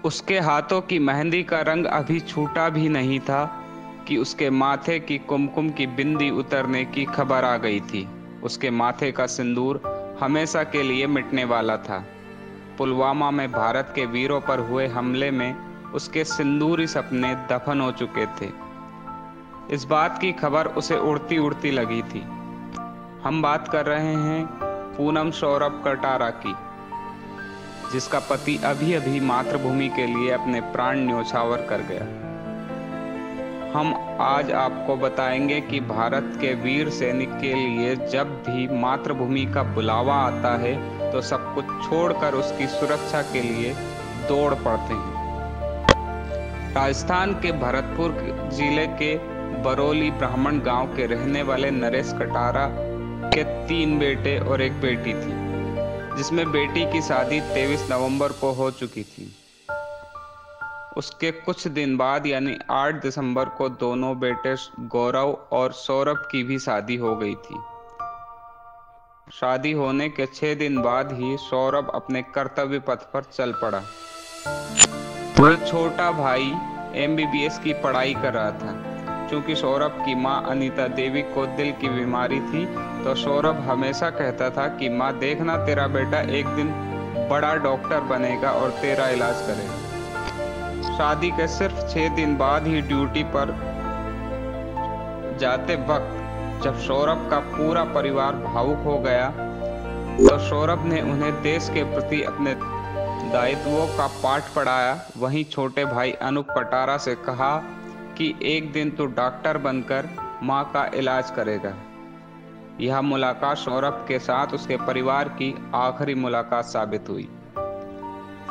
उसके हाथों की मेहंदी का रंग अभी छूटा भी नहीं था कि उसके माथे की कुमकुम की बिंदी उतरने की खबर आ गई थी। उसके माथे का सिंदूर हमेशा के लिए मिटने वाला था। पुलवामा में भारत के वीरों पर हुए हमले में उसके सिंदूरी सपने दफन हो चुके थे। इस बात की खबर उसे उड़ती उड़ती लगी थी। हम बात कर रहे हैं पूनम सौरभ कटारा की, जिसका पति अभी अभी मातृभूमि के लिए अपने प्राण न्योछावर कर गया। हम आज आपको बताएंगे कि भारत के वीर सैनिक के लिए जब भी मातृभूमि का बुलावा आता है तो सब कुछ छोड़कर उसकी सुरक्षा के लिए दौड़ पड़ते हैं। राजस्थान के भरतपुर जिले के बरौली ब्राह्मण गांव के रहने वाले नरेश कटारा के 3 बेटे और 1 बेटी थी, जिसमें बेटी की शादी 23 नवंबर को हो चुकी थी। उसके कुछ दिन बाद यानी 8 दिसंबर को दोनों बेटे गौरव और सौरभ की भी शादी हो गई थी। शादी होने के 6 दिन बाद ही सौरभ अपने कर्तव्य पथ पर चल पड़ा। वह छोटा भाई MBBS की पढ़ाई कर रहा था। चूंकि सौरभ की मां अनीता देवी को दिल की बीमारी थी, तो सौरभ हमेशा कहता था कि मां देखना, तेरा बेटा एक दिन बड़ा डॉक्टर बनेगा और तेरा इलाज करेगा। शादी के सिर्फ 6 दिन बाद ही ड्यूटी पर जाते वक्त जब सौरभ का पूरा परिवार भावुक हो गया, तो सौरभ ने उन्हें देश के प्रति अपने दायित्वों का पाठ पढ़ाया। वहीं छोटे भाई अनूप कटारा से कहा कि एक दिन तू डॉक्टर बनकर मां का इलाज करेगा। यह मुलाकात सौरभ के साथ उसके परिवार की आखिरी मुलाकात साबित हुई।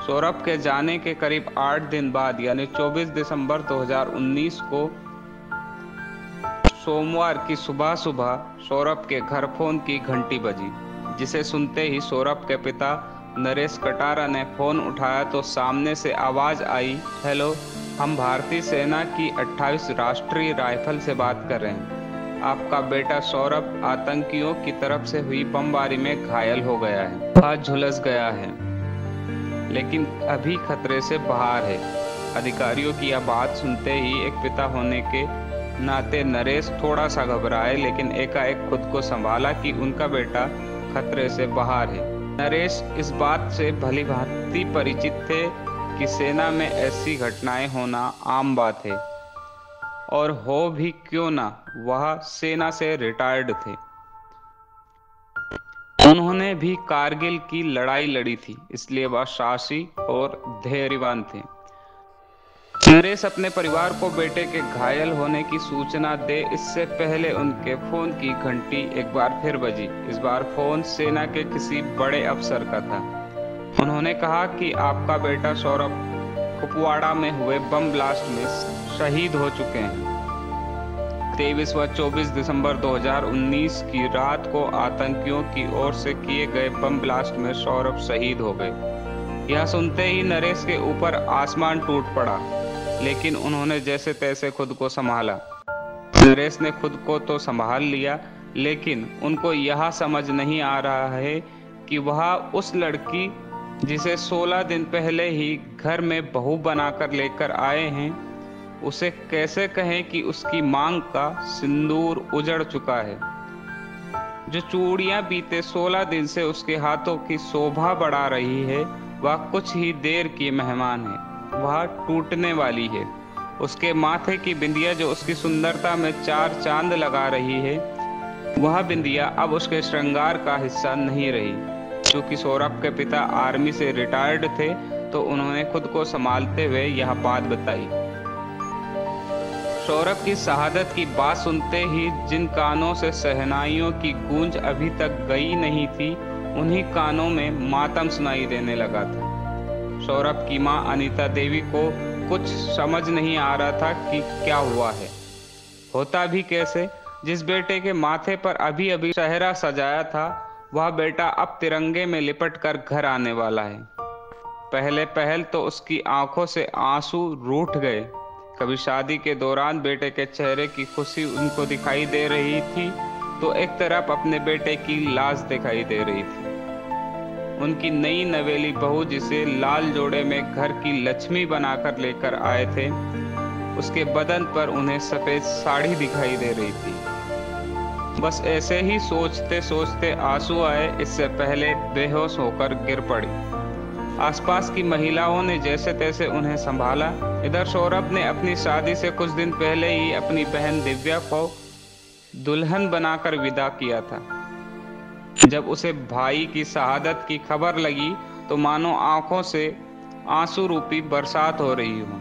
सौरभ के जाने के करीब 8 दिन बाद यानी 24 दिसंबर 2019 को सोमवार की सुबह सौरभ के घर फोन की घंटी बजी, जिसे सुनते ही सौरभ के पिता नरेश कटारा ने फोन उठाया तो सामने से आवाज आई, हेलो, हम भारतीय सेना की 28 राष्ट्रीय राइफल से बात कर रहे हैं। आपका बेटा सौरभ आतंकियों की तरफ से हुई बमबारी में घायल हो गया है, वह झुलस गया है, लेकिन अभी खतरे से बाहर है। अधिकारियों की यह बात सुनते ही एक पिता होने के नाते नरेश थोड़ा सा घबराए, लेकिन एकाएक खुद को संभाला कि उनका बेटा खतरे से बाहर है। नरेश इस बात से भली भांति परिचित थे कि सेना में ऐसी घटनाएं होना आम बात है, और हो भी क्यों ना, वह सेना से रिटायर्ड थे। उन्होंने भी कारगिल की लड़ाई लड़ी थी, इसलिए वह साहसी और धैर्यवान थे। नरेश अपने परिवार को बेटे के घायल होने की सूचना दे इससे पहले उनके फोन की घंटी एक बार फिर बजी। इस बार फोन सेना के किसी बड़े अफसर का था। उन्होंने कहा कि आपका बेटा सौरभ कुपवाड़ा में हुए बम ब्लास्ट में शहीद हो चुके हैं। 23 व 24 दिसंबर 2019 की रात को आतंकियों की ओर से किए गए बम ब्लास्ट में सौरभ शहीद हो गए। यह सुनते ही नरेश के ऊपर आसमान टूट पड़ा, लेकिन उन्होंने जैसे तैसे खुद को संभाला। नरेश ने खुद को तो संभाल लिया, लेकिन उनको यह समझ नहीं आ रहा है कि वह उस लड़की जिसे 16 दिन पहले ही घर में बहू बनाकर लेकर आए हैं, उसे कैसे कहें कि उसकी मांग का सिंदूर उजड़ चुका है। जो चूड़ियां बीते 16 दिन से उसके हाथों की शोभा बढ़ा रही है, वह कुछ ही देर की मेहमान है, वह टूटने वाली है। उसके माथे की बिंदिया जो उसकी सुंदरता में 4 चांद लगा रही है, वह बिंदिया अब उसके श्रृंगार का हिस्सा नहीं रही। क्योंकि सौरभ के पिता आर्मी से रिटायर्ड थे, तो उन्होंने खुद को संभालते हुए यह बात बताई। सौरभ की शहादत की बात सुनते ही जिन कानों से शहनाइयों की गूंज अभी तक गई नहीं थी, उन्हीं कानों में मातम सुनाई देने लगा था। सौरभ की मां अनीता देवी को कुछ समझ नहीं आ रहा था कि क्या हुआ है, होता भी कैसे। जिस बेटे के माथे पर अभी अभी सेहरा सजाया था, वह बेटा अब तिरंगे में लिपट कर घर आने वाला है। पहल तो उसकी आंखों से आंसू रूठ गए। कभी शादी के दौरान बेटे के चेहरे की खुशी उनको दिखाई दे रही थी, तो एक तरफ अपने बेटे की लाश दिखाई दे रही थी। उनकी नई नवेली बहू, जिसे लाल जोड़े में घर की लक्ष्मी बनाकर लेकर आए थे, उसके बदन पर उन्हें सफेद साड़ी दिखाई दे रही थी। बस ऐसे ही सोचते सोचते आंसू आए, इससे पहले बेहोश होकर गिर पड़ी। आसपास की महिलाओं ने जैसे तैसे उन्हें संभाला। इधर सौरभ ने अपनी शादी से कुछ दिन पहले ही अपनी बहन दिव्या को दुल्हन बनाकर विदा किया था। जब उसे भाई की शहादत की खबर लगी तो मानो आंखों से आंसू रूपी बरसात हो रही हो।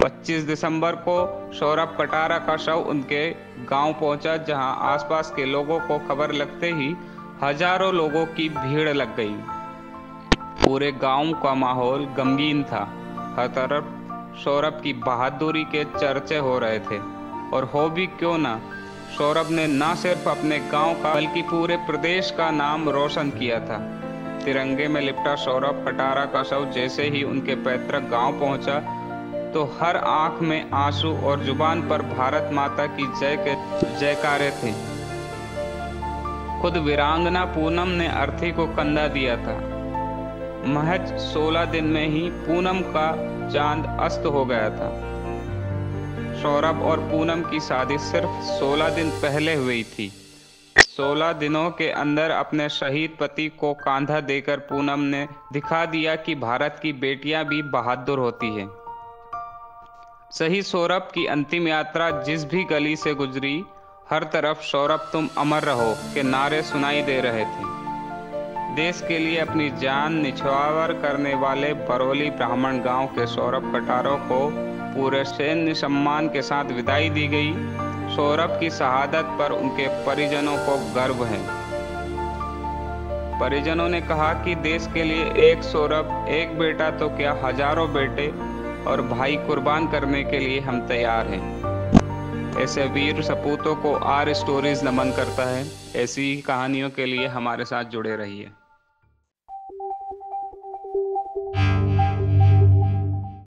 25 दिसंबर को सौरभ कटारा का शव उनके गांव पहुंचा, जहां आसपास के लोगों को खबर लगते ही हजारों लोगों की भीड़ लग गई। पूरे गांव का माहौल गमगीन था। हर तरफ सौरभ की बहादुरी के चर्चे हो रहे थे, और हो भी क्यों ना, सौरभ ने न सिर्फ अपने गांव का बल्कि पूरे प्रदेश का नाम रोशन किया था। तिरंगे में लिपटा सौरभ कटारा का शव जैसे ही उनके पैतृक गांव पहुंचा तो हर आंख में आंसू और जुबान पर भारत माता की जय के जयकारे थे। खुद वीरांगना पूनम ने अर्थी को कंधा दिया था। महज 16 दिन में ही पूनम का चांद अस्त हो गया था। सौरभ और पूनम की शादी सिर्फ 16 दिन पहले हुई थी। 16 दिनों के अंदर अपने शहीद पति को कांधा देकर पूनम ने दिखा दिया कि भारत की बेटियां भी बहादुर होती हैं। शहीद सौरभ की अंतिम यात्रा जिस भी गली से गुजरी, हर तरफ सौरभ तुम अमर रहो के नारे सुनाई दे रहे थे। देश के लिए अपनी जान निछावर करने वाले बरौली ब्राह्मण गांव के सौरभ कटारा को पूरे सैन्य सम्मान के साथ विदाई दी गई। सौरभ की शहादत पर उनके परिजनों को गर्व है। परिजनों ने कहा कि देश के लिए एक सौरभ, एक बेटा तो क्या हजारों बेटे और भाई कुर्बान करने के लिए हम तैयार हैं। ऐसे वीर सपूतों को आर स्टोरीज नमन करता है। ऐसी कहानियों के लिए हमारे साथ जुड़े रहिए।